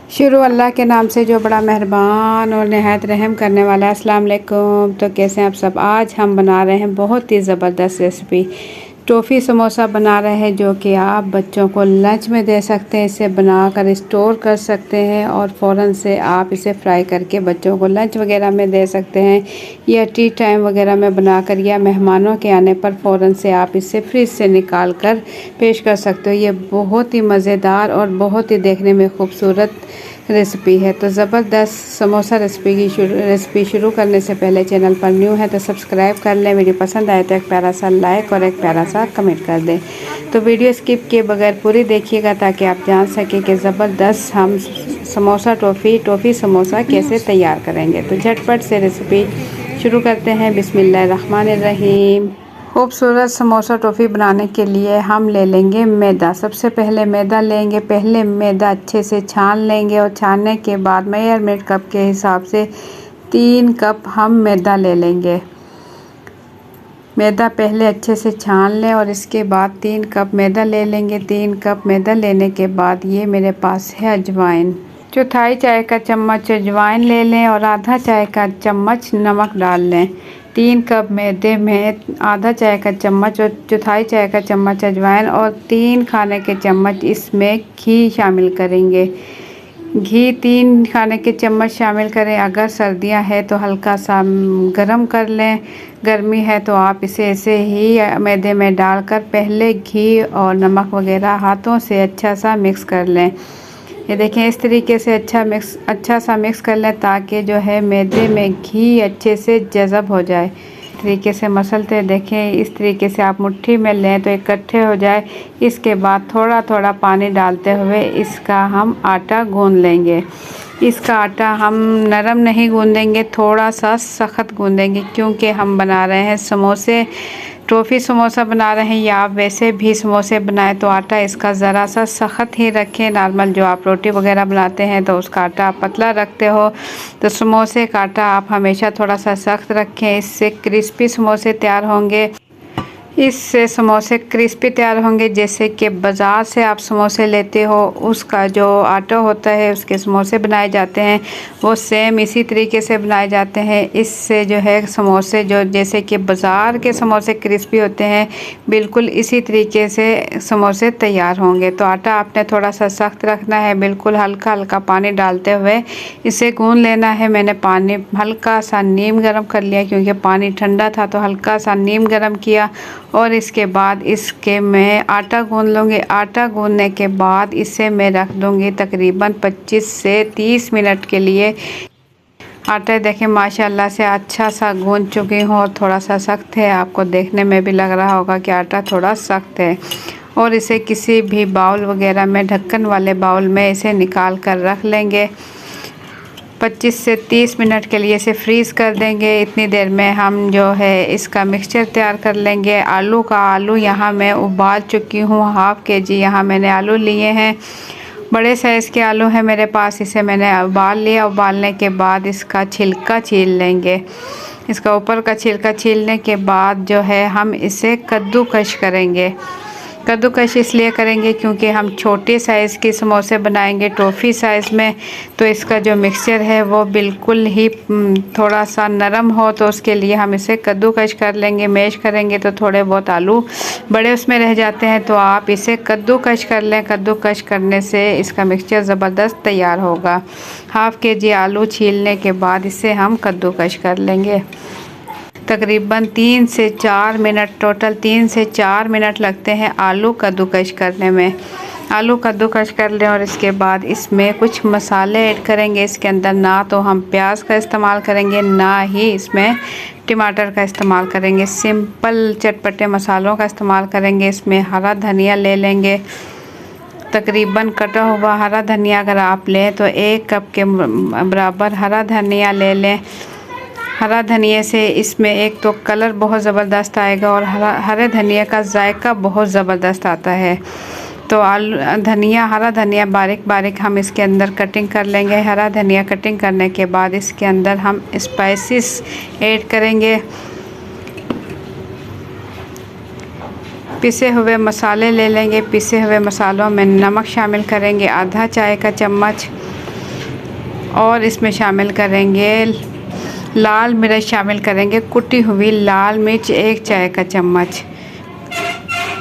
शुरू अल्लाह के नाम से जो बड़ा मेहरबान और नहायत रहम करने वाला है। अस्सलाम वालेकुम। तो कैसे हैं आप सब। आज हम बना रहे हैं बहुत ही ज़बरदस्त रेसिपी टॉफ़ी समोसा बना रहे हैं, जो कि आप बच्चों को लंच में दे सकते हैं। इसे बनाकर स्टोर कर सकते हैं और फ़ौरन से आप इसे फ्राई करके बच्चों को लंच वगैरह में दे सकते हैं, या टी टाइम वगैरह में बनाकर, या मेहमानों के आने पर फ़ौरन से आप इसे फ्रिज से निकाल कर पेश कर सकते हो। ये बहुत ही मज़ेदार और बहुत ही देखने में खूबसूरत रेसिपी है। तो ज़बरदस्त समोसा रेसिपी शुरू करने से पहले चैनल पर न्यू है तो सब्सक्राइब कर लें। वीडियो पसंद आए तो एक प्यारा सा लाइक और एक प्यारा सा कमेंट कर दें। तो वीडियो स्किप किए बगैर पूरी देखिएगा ताकि आप जान सकें कि ज़बरदस्त हम समोसा टॉफ़ी समोसा कैसे तैयार करेंगे। तो झटपट से रेसिपी शुरू करते हैं। बिस्मिल्लाहिर्रहमानिर्रहीम। खूबसूरत समोसा टॉफ़ी बनाने के लिए हम ले लेंगे मैदा। सबसे पहले मैदा लेंगे। पहले मैदा अच्छे से छान लेंगे और छानने के बाद मेजरमेंट कप के हिसाब से 3 कप हम मैदा ले लेंगे। मैदा पहले अच्छे से छान लें और इसके बाद 3 कप मैदा ले लेंगे। 3 कप मैदा लेने के बाद ये मेरे पास है अजवाइन। चौथाई चाय का चम्मच अजवाइन ले लें और आधा चाय का चम्मच नमक डाल लें। 3 कप मैदे में आधा चाय का चम्मच और चौथाई चाय का चम्मच अजवाइन और 3 खाने के चम्मच इसमें घी शामिल करेंगे। घी 3 खाने के चम्मच शामिल करें। अगर सर्दियां है तो हल्का सा गरम कर लें, गर्मी है तो आप इसे ऐसे ही मैदे में डालकर पहले घी और नमक वगैरह हाथों से अच्छा सा मिक्स कर लें। ये देखें, इस तरीके से अच्छा सा मिक्स कर लें ताकि जो है मैदे में घी अच्छे से जज़ब हो जाए। तरीके से मसलते देखें, इस तरीके से आप मुट्ठी में लें तो इकट्ठे हो जाए। इसके बाद थोड़ा थोड़ा पानी डालते हुए इसका हम आटा गूंद लेंगे। इसका आटा हम नरम नहीं गूंदेंगे, थोड़ा सा सख्त गूंदेंगे, क्योंकि हम बना रहे हैं समोसे टॉफ़ी समोसा बना रहे हैं, या आप वैसे भी समोसे बनाएं तो आटा इसका ज़रा सा सख्त ही रखें। नॉर्मल जो आप रोटी वगैरह बनाते हैं तो उसका आटा आप पतला रखते हो, तो समोसे का आटा आप हमेशा थोड़ा सा सख्त रखें। इससे क्रिस्पी समोसे तैयार होंगे। इससे समोसे क्रिस्पी तैयार होंगे। जैसे कि बाज़ार से आप समोसे लेते हो, उसका जो आटा होता है उसके समोसे बनाए जाते हैं, वो सेम इसी तरीके से बनाए जाते हैं। इससे जो है समोसे जो जैसे कि बाज़ार के समोसे क्रिस्पी होते हैं, बिल्कुल इसी तरीके से समोसे तैयार होंगे। तो आटा आपने थोड़ा सा सख्त रखना है, बिल्कुल हल्का हल्का पानी डालते हुए इसे गूंद लेना है। मैंने पानी हल्का सा नीम गर्म कर लिया, क्योंकि पानी ठंडा था तो हल्का सा नीम गर्म किया और इसके बाद इसके मैं आटा गूंद लूँगी। आटा गूंदने के बाद इसे मैं रख दूँगी तकरीबन 25 से 30 मिनट के लिए। आटा देखें माशाल्लाह से अच्छा सा गूंद चुकी हूँ और थोड़ा सा सख्त है, आपको देखने में भी लग रहा होगा कि आटा थोड़ा सख्त है। और इसे किसी भी बाउल वगैरह में, ढक्कन वाले बाउल में इसे निकाल कर रख लेंगे। 25 से 30 मिनट के लिए इसे फ्रीज़ कर देंगे। इतनी देर में हम जो है इसका मिक्सचर तैयार कर लेंगे। आलू यहाँ मैं उबाल चुकी हूँ। हाफ़ के-जी यहाँ मैंने आलू लिए हैं, बड़े साइज़ के आलू हैं मेरे पास। इसे मैंने उबाल लिया। उबालने के बाद इसका छिलका छील लेंगे। इसका ऊपर का छिलका छीलने के बाद जो है हम इसे कद्दूकश करेंगे। कद्दूकश इसलिए करेंगे क्योंकि हम छोटे साइज़ के समोसे बनाएंगे टॉफ़ी साइज़ में, तो इसका जो मिक्सचर है वो बिल्कुल ही थोड़ा सा नरम हो, तो उसके लिए हम इसे कद्दूकश कर लेंगे। मैश करेंगे तो थोड़े बहुत आलू बड़े उसमें रह जाते हैं, तो आप इसे कद्दूकश कर लें। कद्दूकश करने से इसका मिक्सचर ज़बरदस्त तैयार होगा। हाफ़ के-जी आलू छीलने के बाद इसे हम कद्दूकश कर लेंगे। तकरीबन 3 से 4 मिनट, टोटल 3 से 4 मिनट लगते हैं आलू कद्दूकश करने में। आलू कद्दूकश कर लें और इसके बाद इसमें कुछ मसाले ऐड करेंगे। इसके अंदर ना तो हम प्याज का इस्तेमाल करेंगे, ना ही इसमें टमाटर का इस्तेमाल करेंगे। सिंपल चटपटे मसालों का इस्तेमाल करेंगे। इसमें हरा धनिया ले लेंगे, तकरीबन कटा हुआ हरा धनिया अगर आप लें तो 1 कप के बराबर हरा धनिया ले लें। हरा धनिया से इसमें एक तो कलर बहुत ज़बरदस्त आएगा और हरे धनिया का जायका बहुत ज़बरदस्त आता है। तो हरा धनिया बारीक बारीक हम इसके अंदर कटिंग कर लेंगे। हरा धनिया कटिंग करने के बाद इसके अंदर हम स्पाइसेस ऐड करेंगे। पिसे हुए मसाले ले लेंगे। पिसे हुए मसालों में नमक शामिल करेंगे, आधा चाय का चम्मच। और इसमें शामिल करेंगे लाल मिर्च, शामिल करेंगे कुटी हुई लाल मिर्च 1 चाय का चम्मच,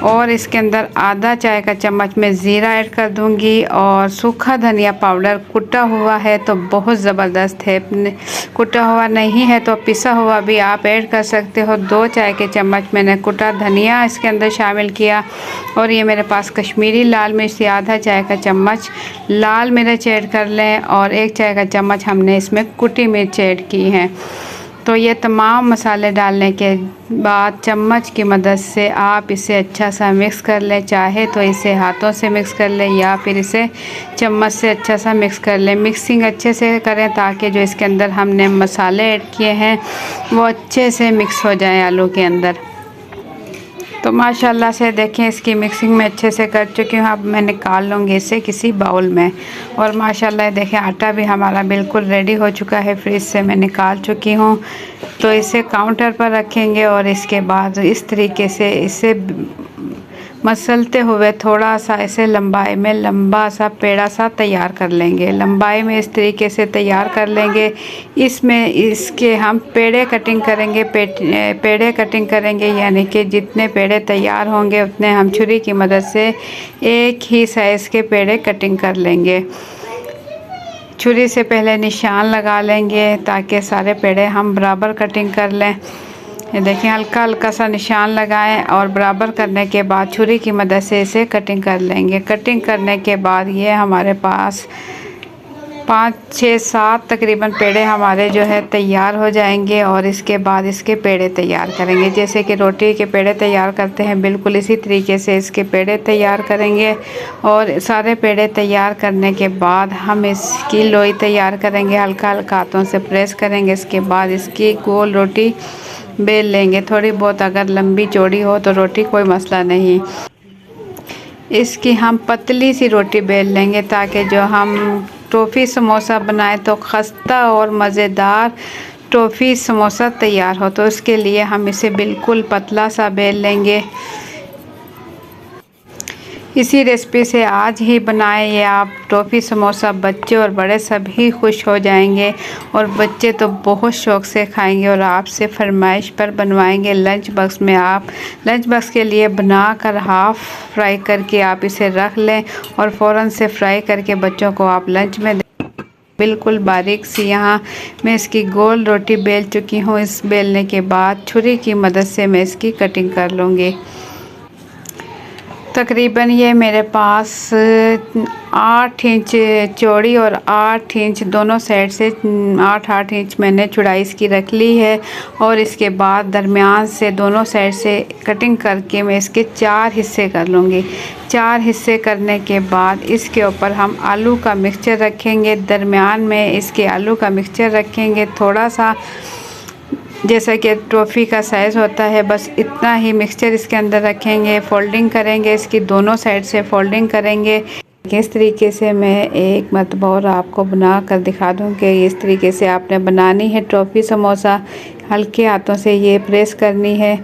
और इसके अंदर आधा चाय का चम्मच मैं ज़ीरा ऐड कर दूंगी। और सूखा धनिया पाउडर कुटा हुआ है तो बहुत ज़बरदस्त है, कुटा हुआ नहीं है तो पिसा हुआ भी आप ऐड कर सकते हो। 2 चाय के चम्मच मैंने कुटा धनिया इसके अंदर शामिल किया। और ये मेरे पास कश्मीरी लाल मिर्च, आधा चाय का चम्मच लाल मिर्च ऐड कर लें, और 1 चाय का चम्मच हमने इसमें कुटी मिर्च ऐड की है। तो ये तमाम मसाले डालने के बाद चम्मच की मदद से आप इसे अच्छा सा मिक्स कर लें। चाहे तो इसे हाथों से मिक्स कर लें या फिर इसे चम्मच से अच्छा सा मिक्स कर लें। मिक्सिंग अच्छे से करें ताकि जो इसके अंदर हमने मसाले ऐड किए हैं वो अच्छे से मिक्स हो जाएं आलू के अंदर। तो माशाल्लाह से देखें इसकी मिक्सिंग में अच्छे से कर चुकी हूँ। अब मैं निकाल लूँगी इसे किसी बाउल में। और माशाल्लाह देखें आटा भी हमारा बिल्कुल रेडी हो चुका है, फ्रिज से मैं निकाल चुकी हूँ। तो इसे काउंटर पर रखेंगे और इसके बाद इस तरीके से इसे मसलते हुए थोड़ा सा इसे लंबाई में लंबा सा पेड़ा सा तैयार कर लेंगे। लंबाई में इस तरीके से तैयार कर लेंगे। इसमें इसके हम पेड़े कटिंग करेंगे, पेड़े कटिंग करेंगे, यानी कि जितने पेड़े तैयार होंगे उतने हम छुरी की मदद से एक ही साइज़ के पेड़े कटिंग कर लेंगे। छुरी से पहले निशान लगा लेंगे ताकि सारे पेड़े हम बराबर कटिंग कर लें। ये देखिए हल्का हल्का सा निशान लगाएं और बराबर करने के बाद छुरी की मदद से इसे कटिंग कर लेंगे। कटिंग करने के बाद ये हमारे पास 5, 6, 7 तकरीबन पेड़े हमारे जो है तैयार हो जाएंगे। और इसके बाद इसके पेड़े तैयार करेंगे, जैसे कि रोटी के पेड़े तैयार करते हैं बिल्कुल इसी तरीके से इसके पेड़े तैयार करेंगे। और सारे पेड़े तैयार करने के बाद हम इसकी लोई तैयार करेंगे, हल्का हल्का हाथों से प्रेस करेंगे। इसके बाद इसकी गोल रोटी बेल लेंगे। थोड़ी बहुत अगर लंबी चौड़ी हो तो रोटी कोई मसला नहीं, इसकी हम पतली सी रोटी बेल लेंगे ताकि जो हम टॉफ़ी समोसा बनाए तो खस्ता और मज़ेदार टॉफ़ी समोसा तैयार हो। तो इसके लिए हम इसे बिल्कुल पतला सा बेल लेंगे। इसी रेसिपी से आज ही बनाएं ये आप टॉफ़ी समोसा, बच्चे और बड़े सभी खुश हो जाएंगे। और बच्चे तो बहुत शौक़ से खाएंगे और आपसे फरमाइश पर बनवाएंगे। लंच बॉक्स में आप लंच बॉक्स के लिए बनाकर हाफ़ फ्राई करके आप इसे रख लें और फ़ौरन से फ्राई करके बच्चों को आप लंच में बिल्कुल बारीक सी। यहाँ मैं इसकी गोल रोटी बेल चुकी हूँ। इस बेलने के बाद छुरी की मदद से मैं इसकी कटिंग कर लूँगी। तकरीबन ये मेरे पास 8 इंच चौड़ी और 8 इंच दोनों साइड से 8-8 इंच मैंने चौड़ाई इसकी रख ली है। और इसके बाद दरमियान से दोनों साइड से कटिंग करके मैं इसके 4 हिस्से कर लूँगी। 4 हिस्से करने के बाद इसके ऊपर हम आलू का मिक्सचर रखेंगे। दरमियान में इसके आलू का मिक्सचर रखेंगे, थोड़ा सा जैसा कि टॉफ़ी का साइज़ होता है बस इतना ही मिक्सचर इसके अंदर रखेंगे। फोल्डिंग करेंगे, इसकी दोनों साइड से फोल्डिंग करेंगे। इस तरीके से मैं एक मरतबा और आपको बना कर दिखा दूं कि इस तरीके से आपने बनानी है टॉफ़ी समोसा। हल्के हाथों से ये प्रेस करनी है,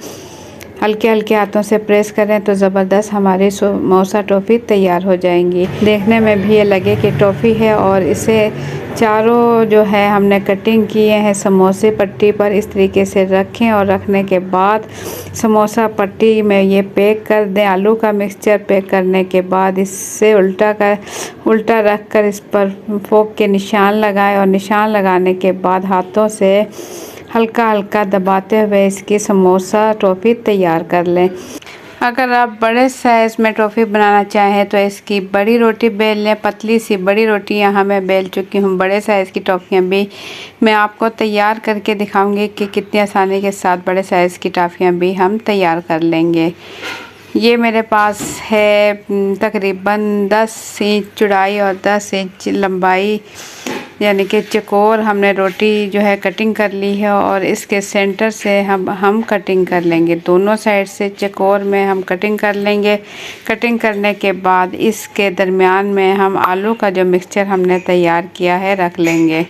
हल्के हल्के हाथों से प्रेस करें तो ज़बरदस्त हमारी समोसा टॉफ़ी तैयार हो जाएंगी। देखने में भी ये लगे कि टॉफ़ी है। और इसे चारों जो है हमने कटिंग किए हैं समोसे पट्टी पर इस तरीके से रखें। और रखने के बाद समोसा पट्टी में ये पैक कर दें। आलू का मिक्सचर पैक करने के बाद इससे उल्टा रख कर इस पर फोक के निशान लगाएं। और निशान लगाने के बाद हाथों से हल्का हल्का दबाते हुए इसकी समोसा टॉफ़ी तैयार कर लें। अगर आप बड़े साइज़ में टॉफ़ी बनाना चाहें तो इसकी बड़ी रोटी बेल लें। पतली सी बड़ी रोटी यहाँ मैं बेल चुकी हूँ। बड़े साइज़ की टॉफ़ियाँ भी मैं आपको तैयार करके दिखाऊंगी कि कितनी आसानी के साथ बड़े साइज़ की टॉफ़ियाँ भी हम तैयार कर लेंगे। ये मेरे पास है तकरीबन 10 इंच चौड़ाई और 10 इंच लंबाई, यानी कि चकोर हमने रोटी जो है कटिंग कर ली है। और इसके सेंटर से हम कटिंग कर लेंगे, दोनों साइड से चकोर में हम कटिंग कर लेंगे। कटिंग करने के बाद इसके दरमियान में हम आलू का जो मिक्सचर हमने तैयार किया है रख लेंगे।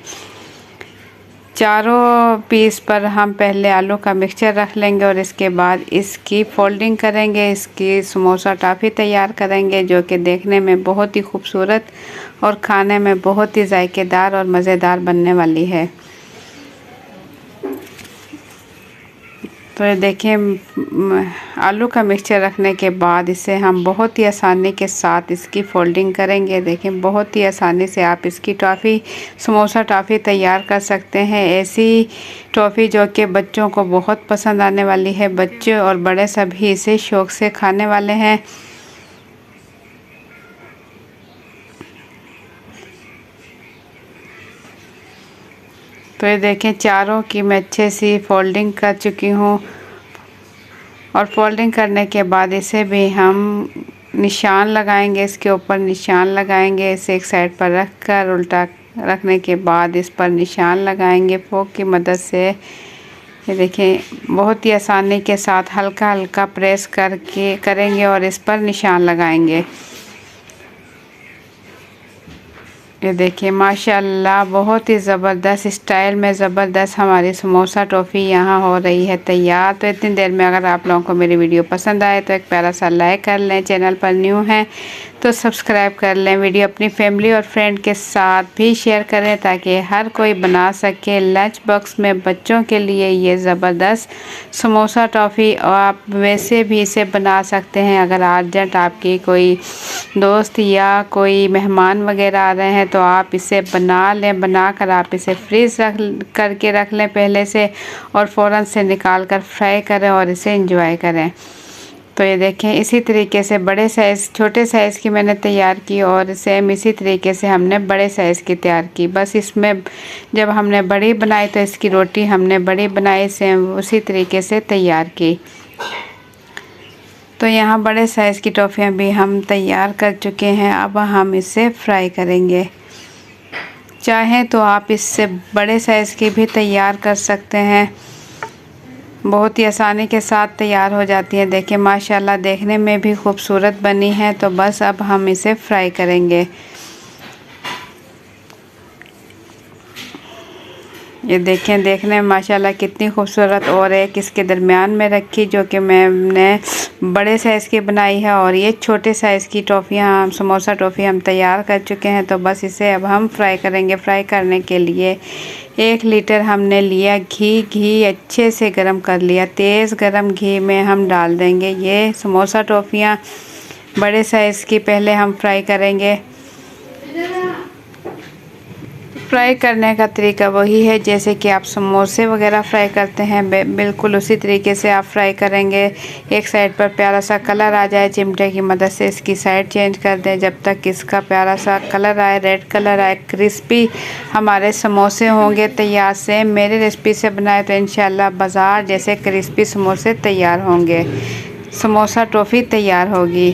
चारों पीस पर हम पहले आलू का मिक्सचर रख लेंगे और इसके बाद इसकी फोल्डिंग करेंगे, इसकी समोसा टॉफ़ी तैयार करेंगे जो कि देखने में बहुत ही खूबसूरत और खाने में बहुत ही जायकेदार और मज़ेदार बनने वाली है। तो ये देखें, आलू का मिक्सचर रखने के बाद इसे हम बहुत ही आसानी के साथ इसकी फोल्डिंग करेंगे। देखें, बहुत ही आसानी से आप इसकी टॉफ़ी, समोसा टॉफ़ी तैयार कर सकते हैं। ऐसी टॉफ़ी जो कि बच्चों को बहुत पसंद आने वाली है। बच्चे और बड़े सभी इसे शौक़ से खाने वाले हैं। तो ये देखें, चारों की मैं अच्छे से फोल्डिंग कर चुकी हूँ और फोल्डिंग करने के बाद इसे भी हम निशान लगाएंगे, इसके ऊपर निशान लगाएंगे। इसे एक साइड पर रख कर उल्टा रखने के बाद इस पर निशान लगाएंगे फोक की मदद से। ये देखें, बहुत ही आसानी के साथ हल्का हल्का प्रेस करके करेंगे और इस पर निशान लगाएंगे। ये देखिए, माशाल्लाह बहुत ही ज़बरदस्त स्टाइल में ज़बरदस्त हमारी समोसा टॉफ़ी यहाँ हो रही है तैयार। तो इतनी देर में अगर आप लोगों को मेरी वीडियो पसंद आए तो एक प्यारा सा लाइक कर लें। चैनल पर न्यू हैं तो सब्सक्राइब कर लें। वीडियो अपनी फैमिली और फ्रेंड के साथ भी शेयर करें ताकि हर कोई बना सके। लंच बॉक्स में बच्चों के लिए ये ज़बरदस्त समोसा टॉफ़ी, और आप वैसे भी इसे बना सकते हैं। अगर अर्जेंट आपकी कोई दोस्त या कोई मेहमान वगैरह आ रहे हैं तो आप इसे बना लें। बनाकर आप इसे फ्रीज़ करके रख लें पहले से और फ़ौरन से निकाल कर फ्राई करें और इसे एंजॉय करें। तो ये देखें, इसी तरीके से बड़े साइज़, छोटे साइज़ की मैंने तैयार की और सेम इसी तरीके से हमने बड़े साइज़ की तैयार की। बस इसमें जब हमने बड़ी बनाई तो इसकी रोटी हमने बड़ी बनाई, सेम उसी तरीके से तैयार की। तो यहाँ बड़े साइज़ की टॉफ़ियाँ भी हम तैयार कर चुके हैं। अब हम इसे फ्राई करेंगे। चाहें तो आप इससे बड़े साइज़ की भी तैयार कर सकते हैं, बहुत ही आसानी के साथ तैयार हो जाती है। देखिए, माशाल्लाह देखने में भी खूबसूरत बनी है। तो बस अब हम इसे फ्राई करेंगे। ये देखें, देखने में माशाल्लाह कितनी खूबसूरत। और एक इसके दरमियान में रखी जो कि मैंने बड़े साइज़ की बनाई है, और ये छोटे साइज़ की टॉफ़ियाँ, समोसा टॉफ़ी हम तैयार कर चुके हैं। तो बस इसे अब हम फ्राई करेंगे। फ्राई करने के लिए 1 लीटर हमने लिया घी अच्छे से गरम कर लिया। तेज़ गरम घी में हम डाल देंगे ये समोसा टॉफ़ियाँ बड़े साइज़ की। पहले हम फ्राई करेंगे। फ्राई करने का तरीका वही है जैसे कि आप समोसे वगैरह फ्राई करते हैं, बिल्कुल उसी तरीके से आप फ्राई करेंगे। एक साइड पर प्यारा सा कलर आ जाए, चिमटे की मदद से इसकी साइड चेंज कर दें जब तक इसका प्यारा सा कलर आए, रेड कलर आए। क्रिस्पी हमारे समोसे होंगे तैयार। से मेरी रेसिपी से बनाए तो इंशाल्लाह बाज़ार जैसे क्रिस्पी समोसे तैयार होंगे, समोसा टॉफ़ी तैयार होगी।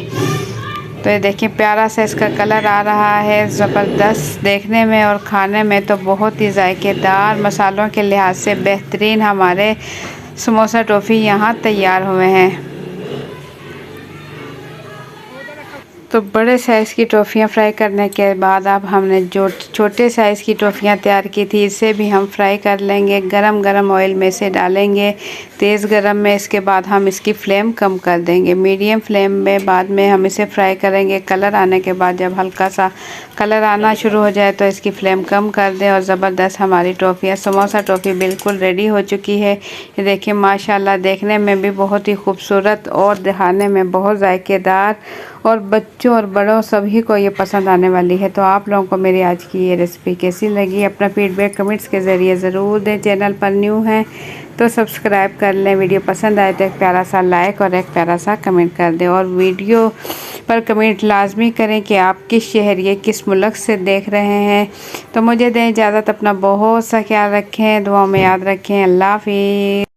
तो ये देखिए, प्यारा सा इसका कलर आ रहा है, ज़बरदस्त देखने में और खाने में तो बहुत ही जायकेदार, मसालों के लिहाज से बेहतरीन हमारे समोसा टॉफ़ी यहाँ तैयार हुए हैं। तो बड़े साइज़ की टॉफ़ियाँ फ्राई करने के बाद अब हमने जो छोटे साइज़ की टॉफ़ियाँ तैयार की थी इसे भी हम फ्राई कर लेंगे। गरम गरम ऑयल में से डालेंगे, तेज़ गरम में। इसके बाद हम इसकी फ्लेम कम कर देंगे, मीडियम फ्लेम में। बाद में हम इसे फ्राई करेंगे। कलर आने के बाद जब हल्का सा कलर आना शुरू हो जाए तो इसकी फ्लेम कम कर दें। और ज़बरदस्त हमारी टॉफ़ियाँ, समोसा टॉफ़ी बिल्कुल रेडी हो चुकी है। ये देखिए, माशाल्लाह देखने में भी बहुत ही खूबसूरत और दिखाने में बहुत जायकेदार, और बच्चों और बड़ों सभी को ये पसंद आने वाली है। तो आप लोगों को मेरी आज की ये रेसिपी कैसी लगी, अपना फीडबैक कमेंट्स के ज़रिए ज़रूर दें। चैनल पर न्यू हैं तो सब्सक्राइब कर लें। वीडियो पसंद आए तो एक प्यारा सा लाइक और एक प्यारा सा कमेंट कर दें। और वीडियो पर कमेंट लाजमी करें कि आप किस शहर या किस मुल्क से देख रहे हैं। तो मुझे दें इजाज़त, अपना बहुत सा ख्याल रखें, दुआ में याद रखें। अल्लाह हाफ़िज़।